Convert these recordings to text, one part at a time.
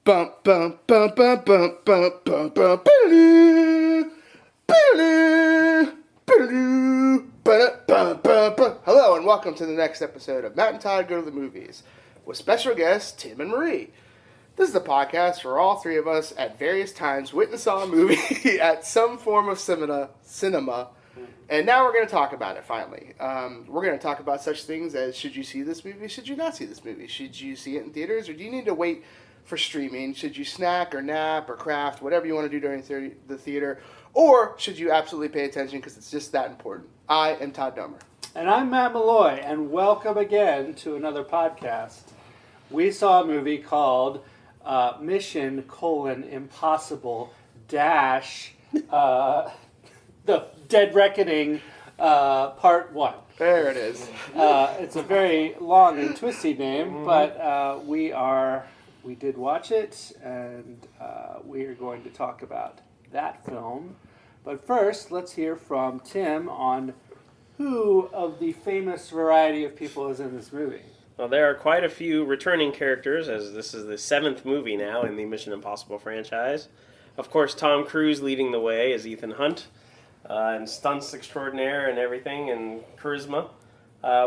Bump, bump, bump, bump, bump, bump, bump, bump, boo-doo, boo-doo, boo-doo, ba-da-bum-bum-bum. Hello and welcome to the next episode of Matt and Todd Go to the Movies with special guests Tim and Marie. This is the podcast where all three of us at various times went and saw a movie at some form of cinema, and now we're going to talk about it finally. We're going to talk about such things as should you see this movie, should you not see this movie, should you see it in theaters, or do you need to wait for streaming? Should you snack or nap or craft, whatever you want to do during the theater? Or should you absolutely pay attention because it's just that important? I am Todd Dummer. And I'm Matt Malloy, and welcome again to another podcast. We saw a movie called Mission: Impossible dash The Dead Reckoning Part 1. There it is. It's a very long and twisty name, but we did watch it, and we are going to talk about that film. But first, let's hear from Tim on who of the famous variety of people is in this movie. Well, there are quite a few returning characters, as this is the 7th movie now in the Mission Impossible franchise. Of course, Tom Cruise leading the way as Ethan Hunt, and stunts extraordinaire and everything, and charisma.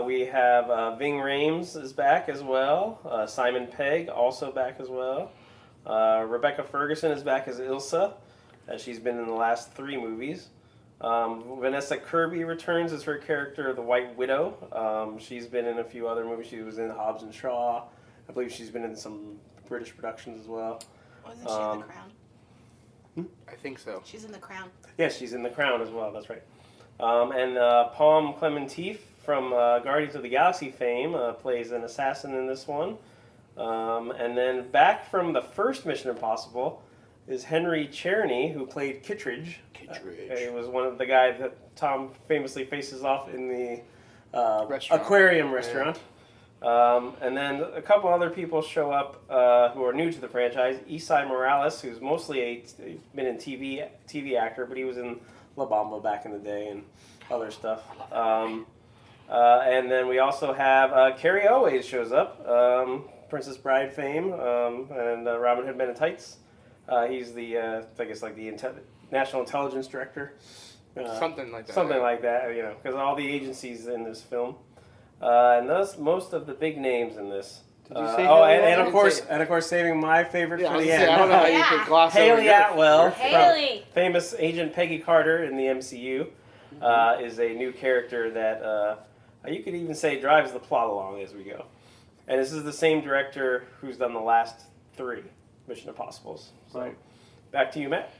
We have Ving Rhames is back as well. Simon Pegg also back as well. Rebecca Ferguson is back as Ilsa, as she's been in the last 3 movies. Vanessa Kirby returns as her character, the White Widow. She's been in a few other movies. She was in Hobbs and Shaw. I believe she's been in some British productions as well. Wasn't she in The Crown? I think so. She's in The Crown. Yes, she's in The Crown as well. That's right. And Palm Clementif from Guardians of the Galaxy fame plays an assassin in this one. And then back from the first Mission Impossible is Henry Czerny, who played Kittredge. He was one of the guys that Tom famously faces off in the aquarium restaurant. And then a couple other people show up who are new to the franchise. Esai Morales, who's mostly been in TV actor, but he was in La Bamba back in the day and other stuff. And then we also have Carrie Always shows up, Princess Bride fame, and Robin Hood Men in Tights. He's the, I guess, like the National Intelligence Director. Something like that. Something like that, you know, because all the agencies in this film. And thus, most of the big names in this. Did you say and of course, saving my favorite for the end. I don't know how you could gloss over Hayley Atwell, Hayley. famous Agent Peggy Carter in the MCU, is a new character that you could even say drives the plot along as we go. And this is the same director who's done the last 3 Mission Impossibles. So, Right. Back to you, Matt.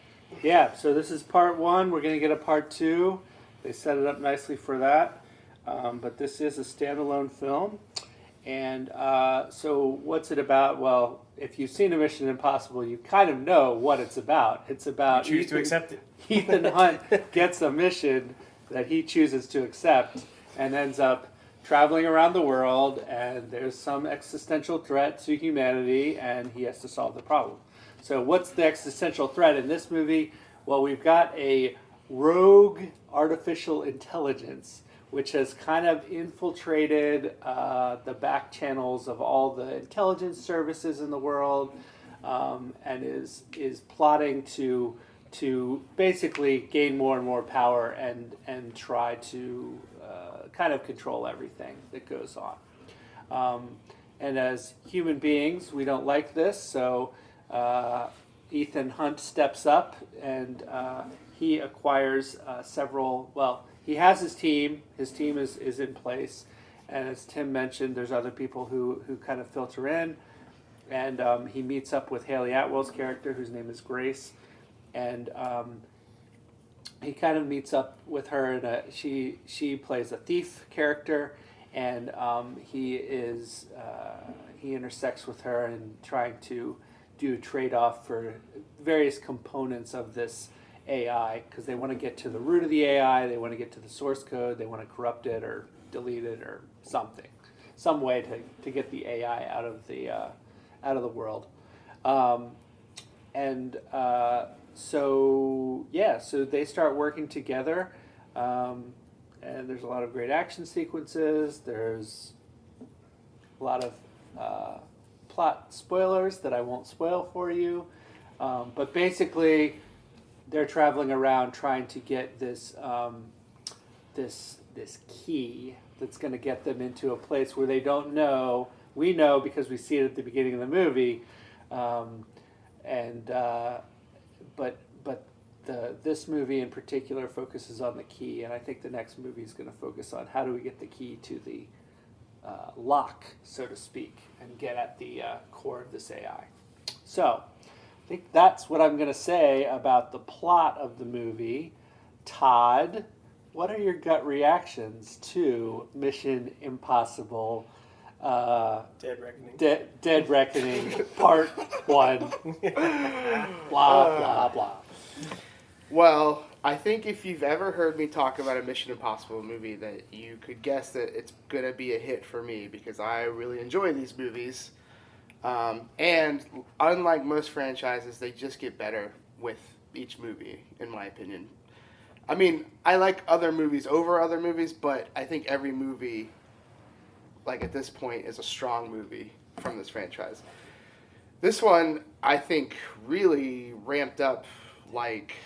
Yeah, so this is part 1. We're going to get a part 2. They set it up nicely for that. But this is a standalone film. And so what's it about? Well, if you've seen a Mission Impossible, you kind of know what it's about. It's about You choose to accept it. Ethan Hunt gets a mission that he chooses to accept and ends up traveling around the world, and there's some existential threat to humanity, and he has to solve the problem. So what's the existential threat in this movie? Well, we've got a rogue artificial intelligence which has kind of infiltrated the back channels of all the intelligence services in the world, and is plotting to basically gain more and more power and try to kind of control everything that goes on. And as human beings, we don't like this, so Ethan Hunt steps up and he acquires several, he has his team. His team is in place. And as Tim mentioned, there's other people who kind of filter in. And he meets up with Hayley Atwell's character, whose name is Grace. And he kind of meets up with her. And she plays a thief character. And he intersects with her and trying to do a trade-off for various components of this AI, because they want to get to the root of the AI, they want to get to the source code, they want to corrupt it or delete it or something, some way to get the AI out of the world. So they start working together, and there's a lot of great action sequences. There's a lot of plot spoilers that I won't spoil for you. But basically, they're traveling around trying to get this this key that's going to get them into a place where they don't know. We know because we see it at the beginning of the movie, but this movie in particular focuses on the key, and I think the next movie is going to focus on how do we get the key to the lock, so to speak, and get at the core of this AI. So, I think that's what I'm going to say about the plot of the movie. Todd, what are your gut reactions to Mission Impossible Dead Reckoning. Dead Reckoning Part 1? Blah, blah, blah. Well, I think if you've ever heard me talk about a Mission Impossible movie, that you could guess that it's going to be a hit for me because I really enjoy these movies. And unlike most franchises, they just get better with each movie, in my opinion. I mean, I like other movies over other movies, but I think every movie, like at this point, is a strong movie from this franchise. This one, I think, really ramped up, like,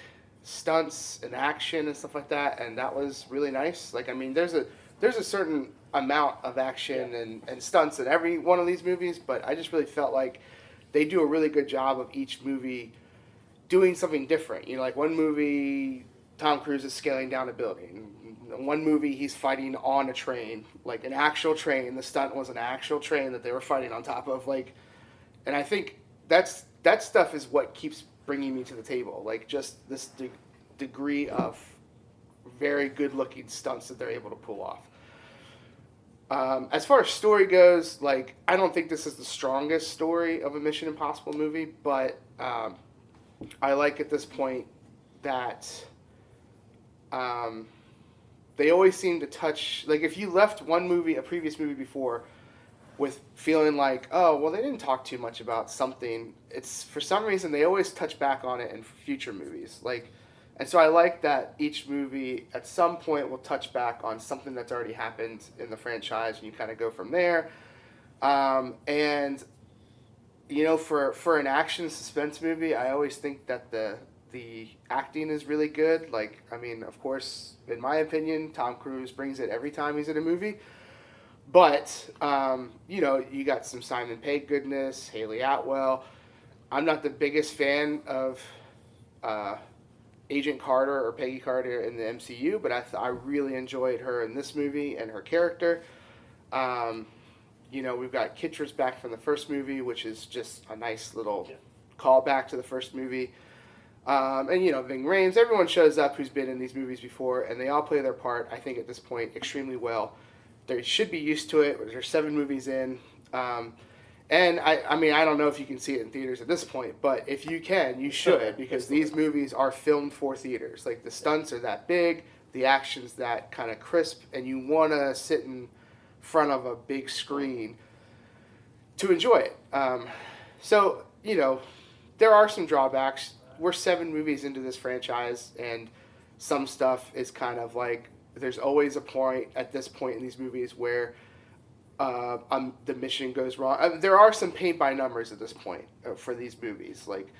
stunts and action and stuff like that, and that was really nice. Like, I mean, there's a certain amount of action and stunts in every one of these movies, but I just really felt like they do a really good job of each movie doing something different. You know, like one movie, Tom Cruise is scaling down a building. In one movie, he's fighting on a train, like an actual train. The stunt was an actual train that they were fighting on top of. Like, and I think that stuff is what keeps bringing me to the table. Like, just this degree of very good-looking stunts that they're able to pull off. As far as story goes, like, I don't think this is the strongest story of a Mission Impossible movie, but I like at this point that they always seem to touch, like, if you left one movie, a previous movie before, with feeling like, oh, well, they didn't talk too much about something, it's, for some reason, they always touch back on it in future movies. Like, and so I like that each movie, at some point, will touch back on something that's already happened in the franchise, and you kind of go from there. And, you know, for an action suspense movie, I always think that the acting is really good. Like, I mean, of course, in my opinion, Tom Cruise brings it every time he's in a movie. But, you know, you got some Simon Pegg goodness, Hayley Atwell. I'm not the biggest fan of Agent Carter or Peggy Carter in the MCU, but I really enjoyed her in this movie and her character. You know, we've got Kittra's back from the first movie, which is just a nice little callback to the first movie. And, you know, Ving Rhames, everyone shows up who's been in these movies before, and they all play their part, I think, at this point, extremely well. They should be used to it. There's 7 movies in. And, I mean, I don't know if you can see it in theaters at this point, but if you can, you should, because these movies are filmed for theaters. Like, the stunts are that big, the action's that kind of crisp, and you want to sit in front of a big screen to enjoy it. So, you know, there are some drawbacks. We're 7 movies into this franchise, and some stuff is kind of like, there's always a point at this point in these movies where the mission goes wrong. There are some paint by numbers at this point for these movies. Like,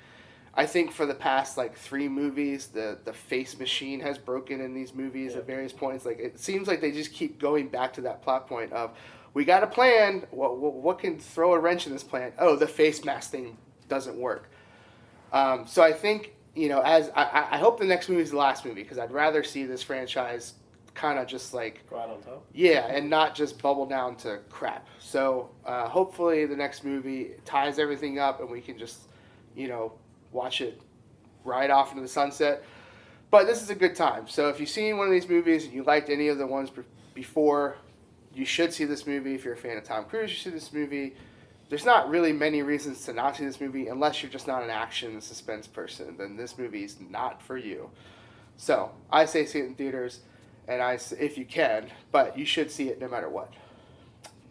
I think for the past, like, 3 movies, the face machine has broken in these movies at various points. Like, it seems like they just keep going back to that plot point of, we got a plan, what can throw a wrench in this plan? Oh, the face mask thing doesn't work. So I think, you know, I hope the next movie is the last movie, because I'd rather see this franchise kind of just like Go out on top. Yeah, and not just bubble down to crap. So hopefully the next movie ties everything up, and we can just, you know, watch it right off into the sunset. But this is a good time. So if you've seen one of these movies and you liked any of the ones before, you should see this movie. If you're a fan of Tom Cruise, you should see this movie. There's not really many reasons to not see this movie unless you're just not an action suspense person. Then this movie is not for you. So I say see it in theaters. And if you can, but you should see it no matter what.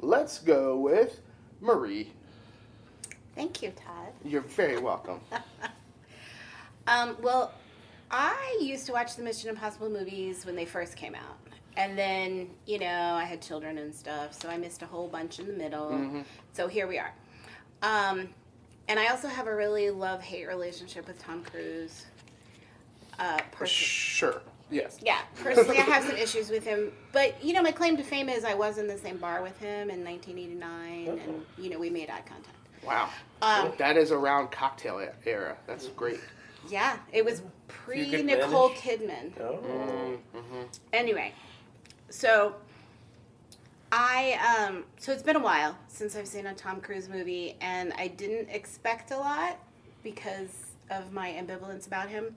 Let's go with Marie. Thank you, Todd. You're very welcome. Well, I used to watch the Mission Impossible movies when they first came out. And then, you know, I had children and stuff, so I missed a whole bunch in the middle. Mm-hmm. So here we are. And I also have a really love-hate relationship with Tom Cruise. Sure. Yes. Yeah, personally, I have some issues with him. But, you know, my claim to fame is I was in the same bar with him in 1989, and, you know, we made eye contact. Wow. That is around cocktail era. That's great. Yeah, it was You could pre-Nicole manage. Kidman. Oh. Anyway, so so it's been a while since I've seen a Tom Cruise movie, and I didn't expect a lot because of my ambivalence about him,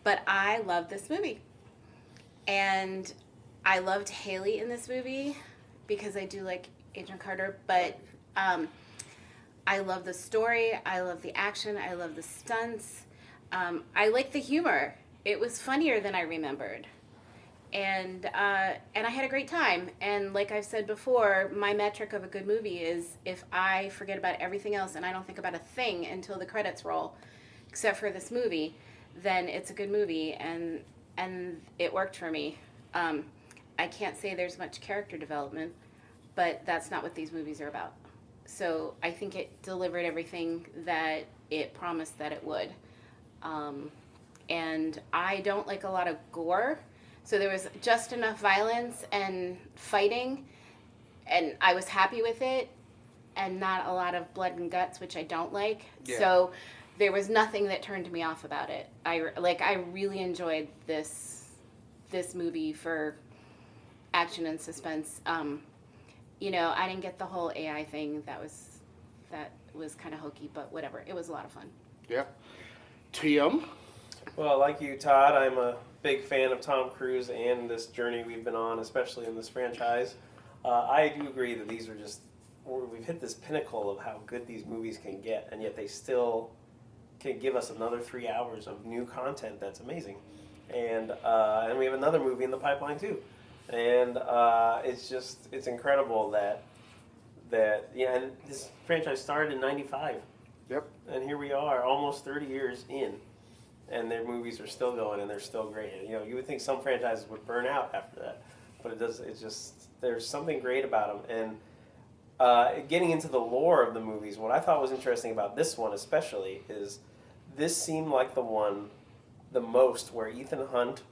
but I love this movie. And I loved Hayley in this movie because I do like Agent Carter, but I love the story, I love the action, I love the stunts, I like the humor. It was funnier than I remembered. And I had a great time. And like I've said before, my metric of a good movie is if I forget about everything else and I don't think about a thing until the credits roll, except for this movie, then it's a good movie, and it worked for me. I can't say there's much character development, but that's not what these movies are about. So I think it delivered everything that it promised that it would. And I don't like a lot of gore. So there was just enough violence and fighting, and I was happy with it, and not a lot of blood and guts, which I don't like. Yeah. So there was nothing that turned me off about it. I really enjoyed this movie for action and suspense. You know, I didn't get the whole AI thing. That was kind of hokey, but whatever. It was a lot of fun. Yeah. Tim? Well, like you, Todd, I'm a big fan of Tom Cruise and this journey we've been on, especially in this franchise. I do agree that these are we've hit this pinnacle of how good these movies can get, and yet they still can give us another 3 hours of new content that's amazing. And we have another movie in the pipeline too. And it's incredible that and this franchise started in '95. Yep. And here we are, almost 30 years in, and their movies are still going, and they're still great. You know, you would think some franchises would burn out after that, but it does. It's just there's something great about them. And getting into the lore of the movies, what I thought was interesting about this one especially is this seemed like the most where Ethan Hunt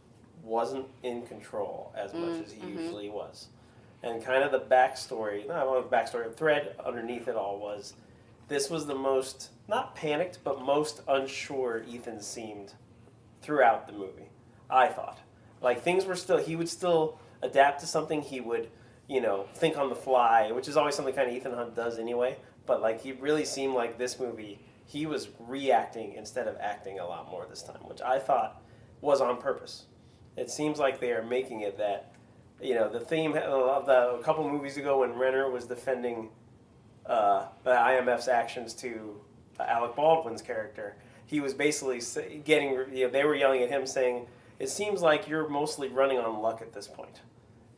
wasn't in control as much as he usually was, and kind of the backstory, thread underneath it all was. This was the most, not panicked, but most unsure Ethan seemed throughout the movie, I thought. Like, he would still adapt to something, he would, think on the fly, which is always something kind of Ethan Hunt does anyway, but, like, he really seemed like this movie, he was reacting instead of acting a lot more this time, which I thought was on purpose. It seems like they are making it that, the theme of a couple movies ago when Renner was defending the IMF's actions to Alec Baldwin's character, he was basically they were yelling at him saying, it seems like you're mostly running on luck at this point.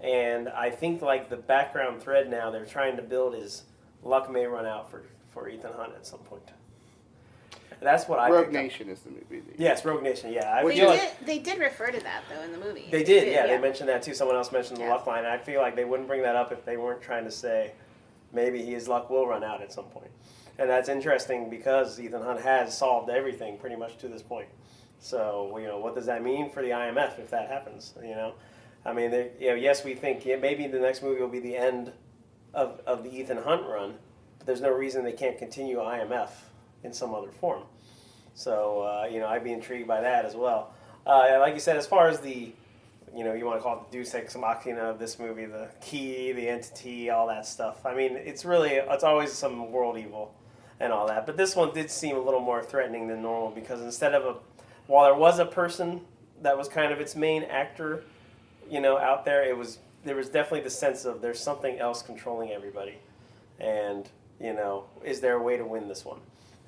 And I think like the background thread now they're trying to build is luck may run out for Ethan Hunt at some point. That's what I Rogue Nation is the movie. Yes, Rogue Nation, yeah. They did refer to that, though, in the movie. They did, yeah. They mentioned that, too. Someone else mentioned the Yeah. luck line. I feel like they wouldn't bring that up if they weren't trying to say maybe his luck will run out at some point. And that's interesting because Ethan Hunt has solved everything pretty much to this point. So, what does that mean for the IMF if that happens, I mean, yes, we think maybe the next movie will be the end of the Ethan Hunt run, but there's no reason they can't continue IMF in some other form. So, I'd be intrigued by that as well. Like you said, as far as the, you want to call it the Deus Ex Machina of this movie, the key, the entity, all that stuff. I mean, it's always some world evil and all that. But this one did seem a little more threatening than normal because instead of while there was a person that was kind of its main actor, out there, there was definitely the sense of there's something else controlling everybody. And, is there a way to win this one?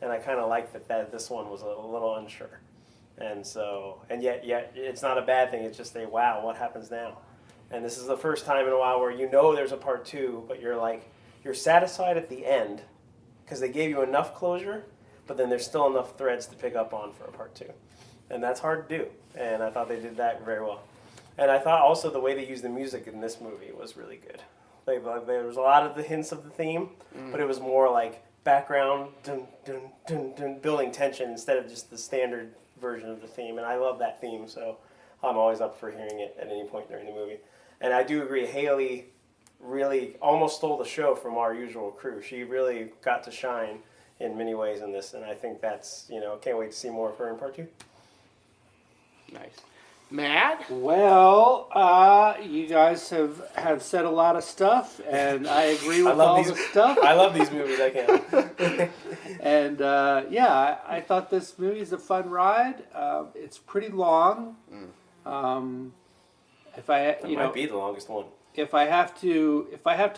And I kind of like that this one was a little unsure. And so, and yet it's not a bad thing. It's just wow, what happens now? And this is the first time in a while where there's a part 2, but you're satisfied at the end because they gave you enough closure, but then there's still enough threads to pick up on for a part 2. And that's hard to do. And I thought they did that very well. And I thought also the way they used the music in this movie was really good. There was a lot of the hints of the theme, but it was more like background dun, dun, dun, dun, building tension instead of just the standard version of the theme. And I love that theme, so I'm always up for hearing it at any point during the movie. And I do agree, Hayley really almost stole the show from our usual crew. She really got to shine in many ways in this, and I think that's, can't wait to see more of her in part 2. Nice. Matt? Well, you guys have said a lot of stuff, and I agree with all the stuff. I love these movies, I can. And I thought this movie is a fun ride. It's pretty long. It might be the longest one. If I have to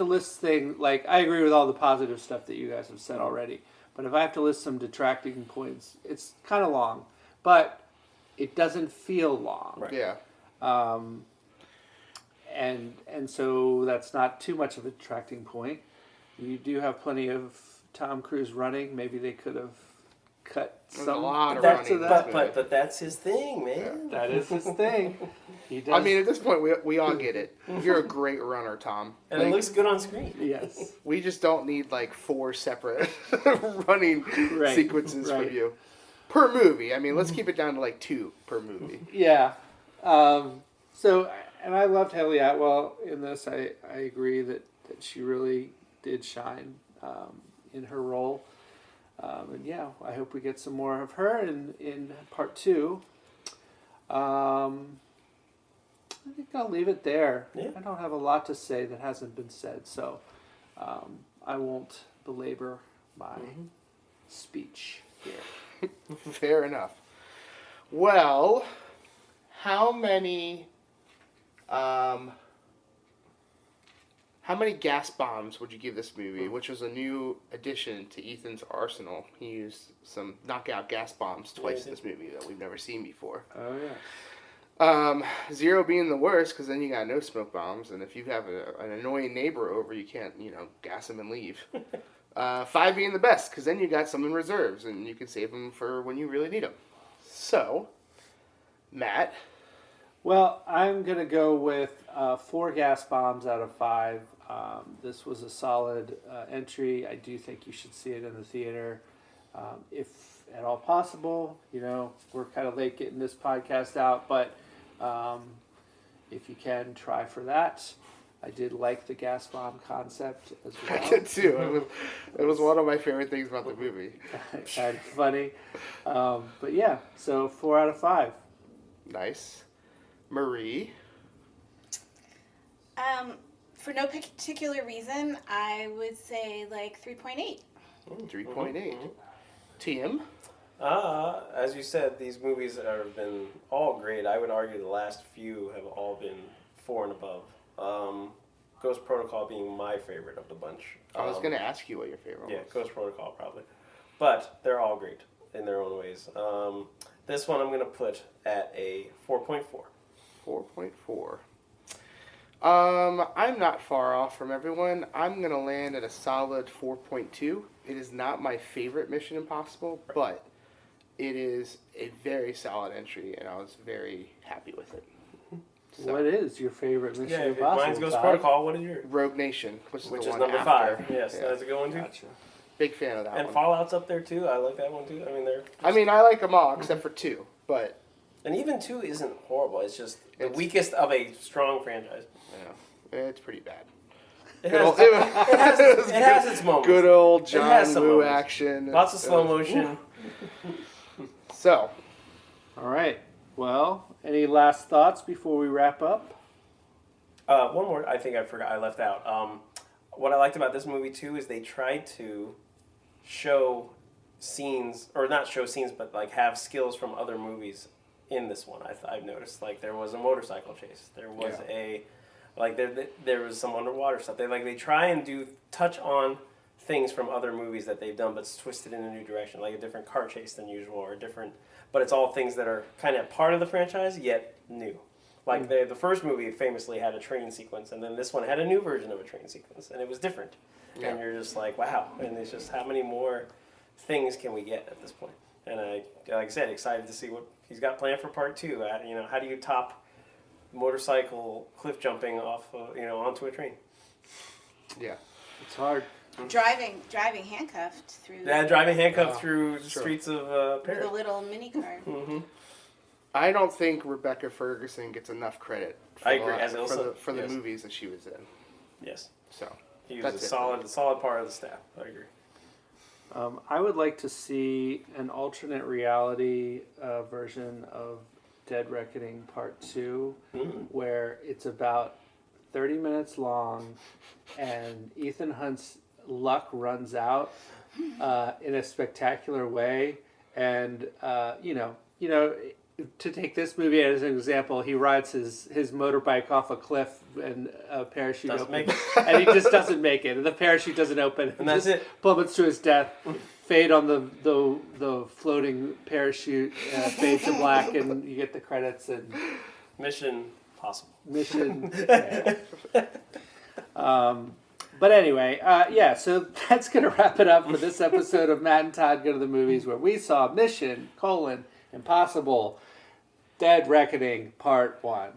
list things, like, I agree with all the positive stuff that you guys have said already, but if I have to list some detracting points, it's kind of long, but it doesn't feel long. Right. Yeah. And so that's not too much of a detracting point. You do have plenty of Tom Cruise running. Maybe they could have cut There's some a lot of parts running. of that. But that's his thing, man. That is his thing. He does. I mean, at this point, we all get it. You're a great runner, Tom. And it looks good on screen. Yes. We just don't need like 4 separate running sequences from you per movie. I mean, let's keep it down to like 2 per movie. Yeah. So, and I loved Hayley Atwell in this. I agree that she really did shine in her role. And yeah, I hope we get some more of her in part 2. I think I'll leave it there. Yeah. I don't have a lot to say that hasn't been said, so I won't belabor my speech here. Fair enough. Well, how many gas bombs would you give this movie, which was a new addition to Ethan's arsenal? He used some knockout gas bombs twice in this movie that we've never seen before. Oh, yeah. 0 being the worst, because then you got no smoke bombs, and if you have an annoying neighbor over, you can't, gas them and leave. 5 being the best, because then you got some in reserves, and you can save them for when you really need them. So, Matt? Well, I'm going to go with 4 gas bombs out of 5. This was a solid entry. I do think you should see it in the theater. If at all possible, we're kind of late getting this podcast out, but if you can, try for that. I did like the gas bomb concept as well. I did too. It was one of my favorite things about the movie. Kind of funny. But yeah, so 4 out of 5. Nice. Marie? For no particular reason, I would say like 3.8. 3.8. Tim? As you said, these movies have been all great. I would argue the last few have all been 4 and above. Ghost Protocol being my favorite of the bunch. I was going to ask you what your favorite was. Yeah, Ghost Protocol probably. But they're all great in their own ways. This one I'm going to put at a 4.4. 4.4. I'm not far off from everyone. I'm going to land at a solid 4.2. It is not my favorite Mission Impossible, but it is a very solid entry, and I was very happy with it. So, What is your favorite Mission Impossible? Mine's Ghost Todd? Protocol. What is yours? Rogue Nation, which Which the is one number after. 5. Yes, Yeah. that's a good one too. Gotcha. Big fan of that And one. Fallout's up there too. I like that one too. I mean, I like them all except for 2, but And even 2 isn't horrible. It's just the It's- weakest of a strong franchise. it's pretty bad. It Good has, old- it has its moments. Good old It John has some Woo moments. action. Lots of slow motion. So, All right. Well, any last thoughts before we wrap up? One more, I think I forgot, I left out. What I liked about this movie too is they tried to show scenes, or not show scenes, but like have skills from other movies in this one. I've noticed, like there was a motorcycle chase, there was there was some underwater stuff. They try and touch on things from other movies that they've done, but it's twisted in a new direction, like a different car chase than usual, or a different. But it's all things that are kind of part of the franchise yet new. Like the first movie famously had a train sequence, and then this one had a new version of a train sequence, and it was different. Yeah. And you're just like, wow. And it's just how many more things can we get at this point? And like I said, excited to see what he's got planned for part 2. How do you top motorcycle cliff jumping off, onto a train? yeah. It's hard. Driving handcuffed through driving handcuffed through the sure. streets of Paris. the little mini car. Mm-hmm. I don't think Rebecca Ferguson gets enough credit. For I agree, as Ilsa. for the Yes. movies that she was in. Yes. So He was that's a it. solid part of the staff. I agree. I would like to see an alternate reality version of Dead Reckoning Part 2, where it's about 30 minutes long, and Ethan Hunt's luck runs out in a spectacular way. And, to take this movie as an example, he rides his motorbike off a cliff and a parachute Doesn't opens. make And he just doesn't make it. And the parachute doesn't open. And that's just it. Plummets to his death. Fade on the floating parachute, fade to black, and you get the credits and Mission Possible. mission. But anyway, so that's going to wrap it up for this episode of Matt and Todd Go to the Movies, where we saw Mission, Impossible, Dead Reckoning, Part 1.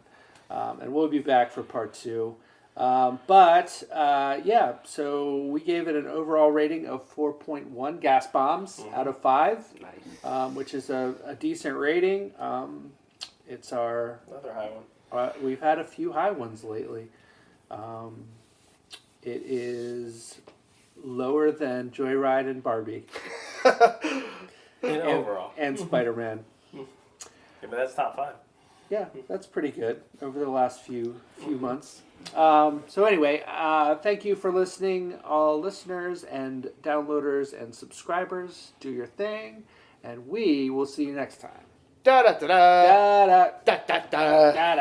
And we'll be back for Part 2. So we gave it an overall rating of 4.1 gas bombs out of 5, which is a decent rating. It's our... Another high one. We've had a few high ones lately. It is lower than Joyride and Barbie. Overall. And Spider-Man. Yeah, but that's top 5. Yeah, that's pretty good over the last few months. So anyway, thank you for listening, all listeners and downloaders and subscribers. Do your thing, and we will see you next time. Da da da da Da da da da da. da